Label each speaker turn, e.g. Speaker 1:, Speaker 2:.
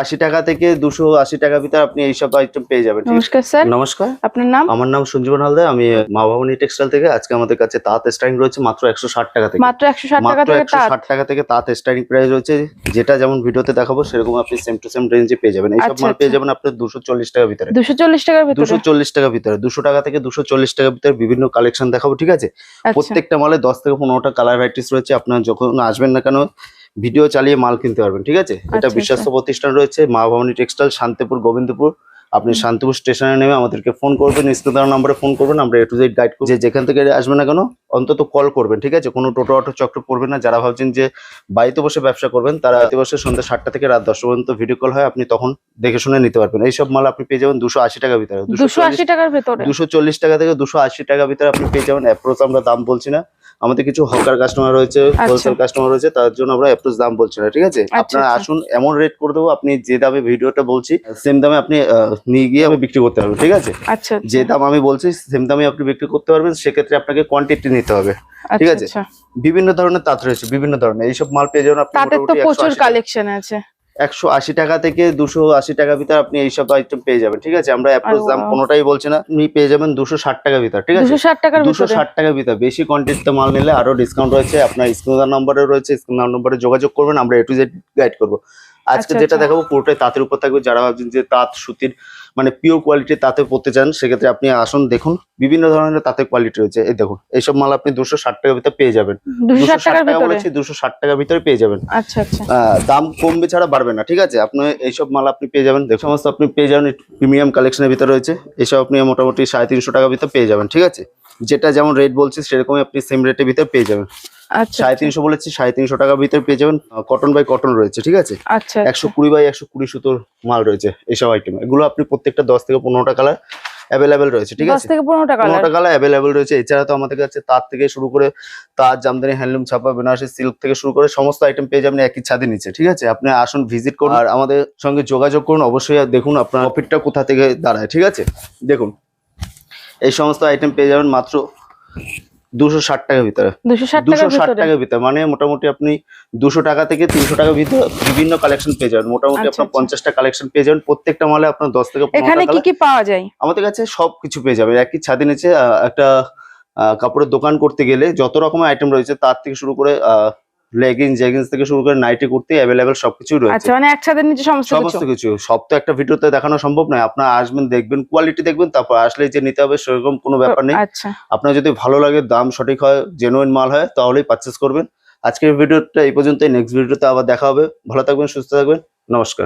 Speaker 1: 80 টাকা থেকে 280 টাকার ভিতরে আপনি এইসব আইটেম পেয়ে যাবেন।
Speaker 2: নমস্কার স্যার।
Speaker 1: নমস্কার,
Speaker 2: আপনার নাম?
Speaker 1: আমার নাম সঞ্জীবন হালদার। আমি মা ভবানী টেক্সটাইল থেকে। আজকে আমাদের কাছে তাঁত স্টাইলিং রয়েছে মাত্র 160 টাকা থেকে।
Speaker 2: মাত্র 160 টাকা থেকে তাঁত।
Speaker 1: 160 টাকা থেকে তাঁত স্টাইলিং প্রাইস রয়েছে, যেটা যেমন ভিডিওতে দেখাবো সেরকম আপনি সেম টু সেম রেঞ্জে পেয়ে যাবেন। এইসব মাল পেয়ে যাবেন আপনি 240 টাকার ভিতরে।
Speaker 2: 240 টাকার ভিতরে?
Speaker 1: 240 টাকার ভিতরে, 200 টাকা থেকে 240 টাকার ভিতরে বিভিন্ন কালেকশন দেখাবো, ঠিক আছে? প্রত্যেকটা মালে 10 থেকে 15টা কালার ভ্যারাইটিস রয়েছে। আপনারা যখন আসবেন না কেন ভিডিও চালিয়ে মাল কিনতে পারবেন, ঠিক আছে? এটা বিশ্বস্ত প্রতিষ্ঠান রয়েছে মা ভবানী টেক্সটাইল, শান্তিপুর, গোবিন্দপুর। আপনি শান্তিপুর স্টেশনে নেমে আমাদেরকে ফোন করবেন, স্ক্রিনে দেওয়া নম্বরে ফোন করবেন, আমরা A to Z গাইড করব। যেখান থেকে আসবেন না কেন অন্তত কল করবেন, ঠিক আছে? কোনো টোটো অটো চক্র করবেন না। যারা ভাবছেন যে বাড়িতে বসে ব্যবসা করবেন, তারা বাড়িতে বসে সন্ধ্যা 7টা থেকে রাত 10টা পর্যন্ত ভিডিও কল হয়, আপনি তখন দেখে শুনে নিতে পারবেন। এইসব মাল আপনি পেয়ে যাবেন 280 টাকার ভিতরে।
Speaker 2: 280 টাকার ভিতরে?
Speaker 1: 240 টাকা থেকে 280 টাকার ভিতরে আপনি পেয়ে যাবেন। অ্যাপ্রোচ আমরা দাম বলছি না, আমাদের কিছু হকার কাস্টমার রয়েছে, হোলসেল কাস্টমার রয়েছে, তার জন্য আমরা অ্যাপ্রোচ দাম বলছি না, ঠিক আছে? আপনারা আসুন, এমন রেট করে দেবো আপনি যে দামে ভিডিওটা বলছি সেম দামে আপনি নিয়ে গিয়ে আমি বিক্রি করতে পারবেন, ঠিক আছে? যে দাম আমি বলছি সেম দামে আপনি বিক্রি করতে পারবেন। সেক্ষেত্রে আপনাকে কোয়ান্টিটি নিতে হবে, ঠিক আছে? বিভিন্ন ধরনের তাঁত রয়েছে, বিভিন্ন ধরনের এইসব মাল পেয়ে যাবেন আপনি।
Speaker 2: তাঁতের তো প্রচুর কালেকশন আছে।
Speaker 1: 180 টাকা থেকে 280 টাকার ভিতরে আপনি এইসব আইটেম পেয়ে যাবেন, ঠিক আছে? আমরা অ্যাপ্রোচ দাম কোনোটাই বলছি না, আপনি পেয়ে যাবেন 260 টাকার ভিতরে, ঠিক আছে? 260 টাকার ভিতরে। বেশি কোয়ান্টিটিতে মাল নিলে আরো ডিসকাউন্ট রয়েছে। আপনার স্ক্রিন নম্বরে রয়েছে, স্ক্রিন নম্বরে যোগাযোগ করবেন, আমরা A to Z গাইড করবো। আজকে যেটা দেখাবো পুরোটাই তাঁতের উপর থাকবে। যারা ভাবছেন যে তাঁত সুতির মানে পিওর কোয়ালিটি তাঁতে পড়তে চান, সেক্ষেত্রে আপনি আসুন, দেখুন বিভিন্ন ধরনের তাঁতের কোয়ালিটি রয়েছে। এই দেখুন, এইসব মাল আপনি 260 টাকার ভিতরে পেয়ে যাবেন। 260 টাকা বলেছি, 260 টাকার ভিতরে পেয়ে যাবেন। দাম কমবে ছাড়া বাড়বে না, ঠিক আছে? আপনি এইসব মাল আপনি পেয়ে যাবেন। দেখুন সমস্ত আপনি পেয়ে যাবেন প্রিমিয়াম কালেকশনের ভিতরে রয়েছে। এইসব আপনি মোটামুটি 350 টাকার ভিতরে পেয়ে যাবেন, ঠিক আছে? যেটা যেমন রেট বলছি সেরকমই আপনি সেম রেটের ভিতরে পেয়ে যাবেন। 350 বলেছি, 350 টাকার ভিতরে পেয়ে যাবেন। কটন বাই কটন রয়েছে, ঠিক আছে? 120 বাই 120 সুতোর মাল রয়েছে এইসব আইটেম। এগুলো আপনি প্রত্যেকটা 10 থেকে 15টা কালার অ্যাভেলেবেল রয়েছে, ঠিক আছে?
Speaker 2: 10 থেকে 15টা
Speaker 1: কালার অ্যাভেলেবেল রয়েছে। এছাড়া তো আমাদের কাছে তাঁত থেকে শুরু করে তাঁত, জামদানি, হ্যান্ডলুম, ছাপা, বেনারসি, সিল্ক থেকে শুরু করে সমস্ত আইটেম পেয়ে যাবেন একই ছাদের নিচে, ঠিক আছে? আপনি আসুন, ভিজিট করুন আর আমাদের সঙ্গে যোগাযোগ করুন। অবশ্যই দেখুন আপনার প্রফিটটা কোথা থেকে দাঁড়ায়, ঠিক আছে? দেখুন এই সমস্ত আইটেম পেয়ে যাবেন মাত্র 260 টাকার ভিতরে। 260 টাকার ভিতরে মানে মোটামুটি আপনি 200 টাকা থেকে 300 টাকার ভিতরে বিভিন্ন কালেকশন পেয়ে যাবেন। মোটামুটি আপনার 50টা কালেকশন পেয়ে যাবেন। প্রত্যেকটা মালে আপনার 10 থেকে 15টা।
Speaker 2: এখানে কি কি পাওয়া যায়?
Speaker 1: আমাদের কাছে সবকিছু পেয়ে যাবেন একই ছাদের নিচে। একটা কাপড়ের দোকান করতে গেলে যত রকমের আইটেম রয়েছে, তার থেকে শুরু করে লেগিংস, জেগিংস থেকে শুরু করে নাইটি, কুর্তি অ্যাভেলেবেল সবকিছু রয়েছে।
Speaker 2: আচ্ছা, মানে এক ছাদের নিচে সমস্ত
Speaker 1: কিছু। সব তো একটা ভিডিওতে দেখানো সম্ভব নয়। আপনারা আসবেন, দেখবেন, কোয়ালিটি দেখবেন, তারপর আসলেই যে নিতে হবে সেরকম কোনো ব্যাপার নেই। আপনার যদি ভালো লাগে, দাম সঠিক হয়, জেনুইন মাল হয়, তাহলেই পারচেস করবেন। আজকের ভিডিওটা এই পর্যন্তই। নেক্সট ভিডিওতে আবার দেখা হবে। ভালো থাকবেন, সুস্থ থাকবেন। নমস্কার।